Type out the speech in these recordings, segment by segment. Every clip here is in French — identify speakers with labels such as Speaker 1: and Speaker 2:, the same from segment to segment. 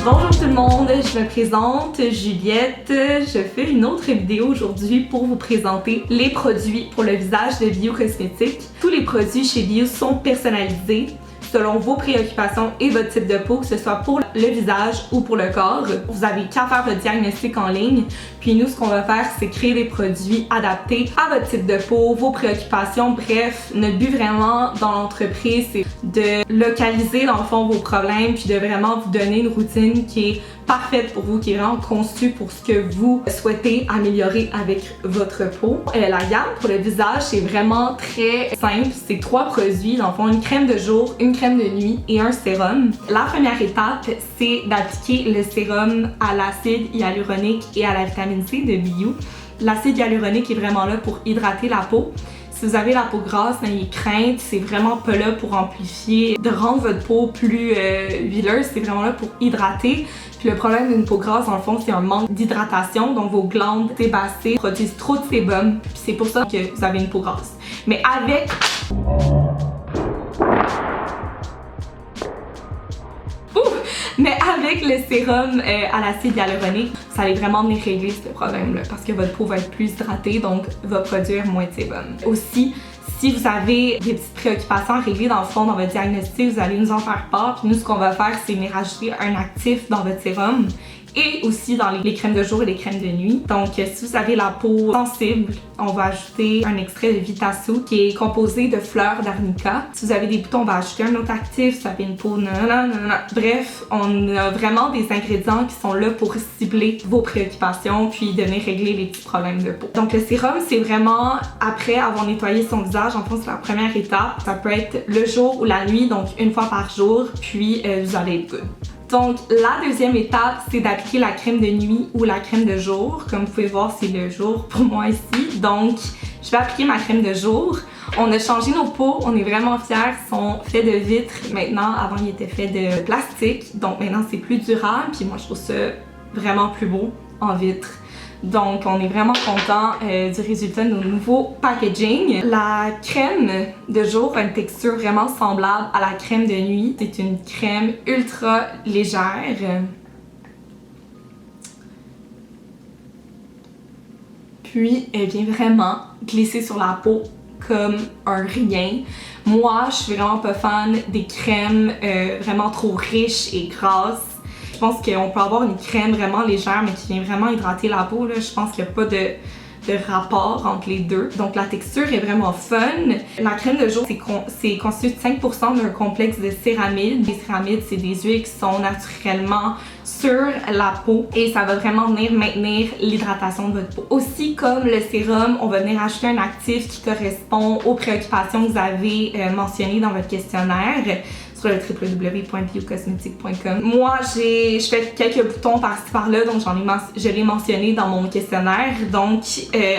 Speaker 1: Bonjour tout le monde, je me présente Juliette. Je fais une autre vidéo aujourd'hui pour vous présenter les produits pour le visage de Bio Cosmétiques. Tous les produits chez Bio sont personnalisés selon vos préoccupations et votre type de peau, que ce soit pour le visage ou pour le corps. Vous avez qu'à faire votre diagnostic en ligne. Puis nous, ce qu'on va faire, c'est créer des produits adaptés à votre type de peau, vos préoccupations. Bref, notre but vraiment dans l'entreprise, c'est de localiser dans le fond vos problèmes puis de vraiment vous donner une routine qui est parfaite pour vous, qui est vraiment conçue pour ce que vous souhaitez améliorer avec votre peau. La gamme pour le visage, c'est vraiment très simple. C'est 3 produits, dans le fond, une crème de jour, une crème de nuit et un sérum. La première étape, c'est d'appliquer le sérum à l'acide hyaluronique et à la vitamine C de Bio. L'acide hyaluronique est vraiment là pour hydrater la peau. Si vous avez la peau grasse, n'ayez crainte, c'est vraiment pas là pour amplifier, de rendre votre peau plus huileuse, c'est vraiment là pour hydrater. Puis le problème d'une peau grasse, dans le fond, c'est un manque d'hydratation, donc vos glandes sébacées produisent trop de sébum, puis c'est pour ça que vous avez une peau grasse. Mais avec le sérum à l'acide hyaluronique, ça allait vraiment venir régler ce problème-là parce que votre peau va être plus hydratée, donc va produire moins de sébum. Aussi, si vous avez des petites préoccupations à régler dans le fond, dans votre diagnostic, vous allez nous en faire part. Puis nous, ce qu'on va faire, c'est venir rajouter un actif dans votre sérum et aussi dans les crèmes de jour et les crèmes de nuit. Donc, si vous avez la peau sensible, on va ajouter un extrait de Vitasu qui est composé de fleurs d'arnica. Si vous avez des boutons, on va ajouter un autre actif. Si vous avez une peau bref, on a vraiment des ingrédients qui sont là pour cibler vos préoccupations puis de venir régler les petits problèmes de peau. Donc, le sérum, c'est vraiment après avoir nettoyé son visage. En fait, c'est la première étape. Ça peut être le jour ou la nuit, donc une fois par jour, puis vous allez être good. Donc, la deuxième étape, c'est d'appliquer la crème de nuit ou la crème de jour. Comme vous pouvez voir, c'est le jour pour moi ici. Donc, je vais appliquer ma crème de jour. On a changé nos pots, on est vraiment fiers. Ils sont faits de vitre maintenant. Avant, ils étaient faits de plastique. Donc, maintenant, c'est plus durable. Puis moi, je trouve ça vraiment plus beau en vitre. Donc, on est vraiment content du résultat de nos nouveaux packaging. La crème de jour a une texture vraiment semblable à la crème de nuit. C'est une crème ultra légère. Puis, elle vient vraiment glisser sur la peau comme un rien. Moi, je suis vraiment pas fan des crèmes vraiment trop riches et grasses. Je pense qu'on peut avoir une crème vraiment légère mais qui vient vraiment hydrater la peau. Là. Je pense qu'il n'y a pas de rapport entre les deux. Donc la texture est vraiment fun. La crème de jour, c'est constitué de 5% d'un complexe de céramides. Les céramides, c'est des huiles qui sont naturellement sur la peau et ça va vraiment venir maintenir l'hydratation de votre peau. Aussi, comme le sérum, on va venir ajouter un actif qui correspond aux préoccupations que vous avez mentionnées dans votre questionnaire sur le www.biocosmetique.com. Moi, je fais quelques boutons par-ci par-là, donc je l'ai mentionné dans mon questionnaire. Donc,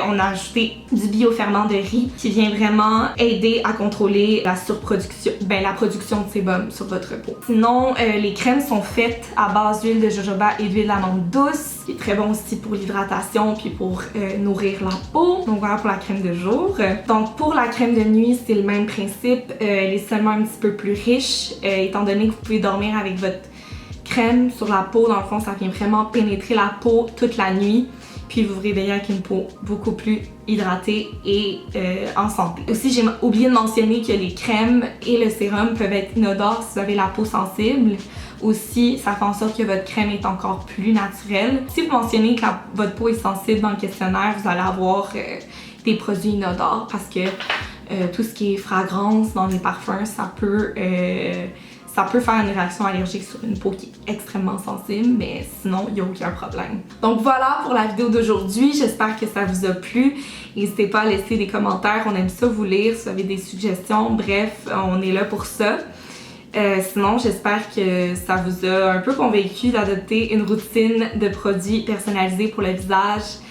Speaker 1: on a ajouté du bioferment de riz qui vient vraiment aider à contrôler la surproduction, la production de sébum sur votre peau. Sinon, les crèmes sont faites à base d'huile de jojoba et d'huile d'amande douce, qui est très bon aussi pour l'hydratation puis pour nourrir la peau. Donc voilà pour la crème de jour. Donc pour la crème de nuit, c'est le même principe. Elle est seulement un petit peu plus riche, étant donné que vous pouvez dormir avec votre crème sur la peau. Dans le fond, ça vient vraiment pénétrer la peau toute la nuit. Puis vous vous réveillez avec une peau beaucoup plus hydratée et en santé. Aussi, j'ai oublié de mentionner que les crèmes et le sérum peuvent être inodores si vous avez la peau sensible. Aussi, ça fait en sorte que votre crème est encore plus naturelle. Si vous mentionnez que votre peau est sensible dans le questionnaire, vous allez avoir des produits inodores parce que tout ce qui est fragrance dans les parfums, ça peut faire une réaction allergique sur une peau qui est extrêmement sensible, mais sinon, il n'y a aucun problème. Donc voilà pour la vidéo d'aujourd'hui. J'espère que ça vous a plu. N'hésitez pas à laisser des commentaires. On aime ça vous lire. Si vous avez des suggestions, bref, on est là pour ça. Sinon, j'espère que ça vous a un peu convaincu d'adopter une routine de produits personnalisés pour le visage.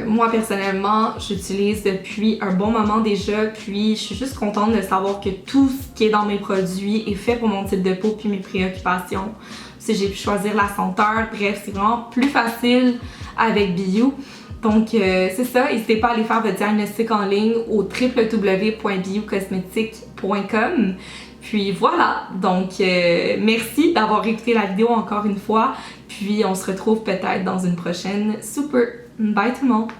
Speaker 1: Moi personnellement, j'utilise depuis un bon moment déjà, puis je suis juste contente de savoir que tout ce qui est dans mes produits est fait pour mon type de peau puis mes préoccupations. Si j'ai pu choisir la senteur, bref, c'est vraiment plus facile avec Bio. Donc c'est ça, n'hésitez pas à aller faire votre diagnostic en ligne au www.biocosmetique.com. Puis voilà, donc merci d'avoir écouté la vidéo encore une fois. Puis on se retrouve peut-être dans une prochaine super. Bye tout le monde!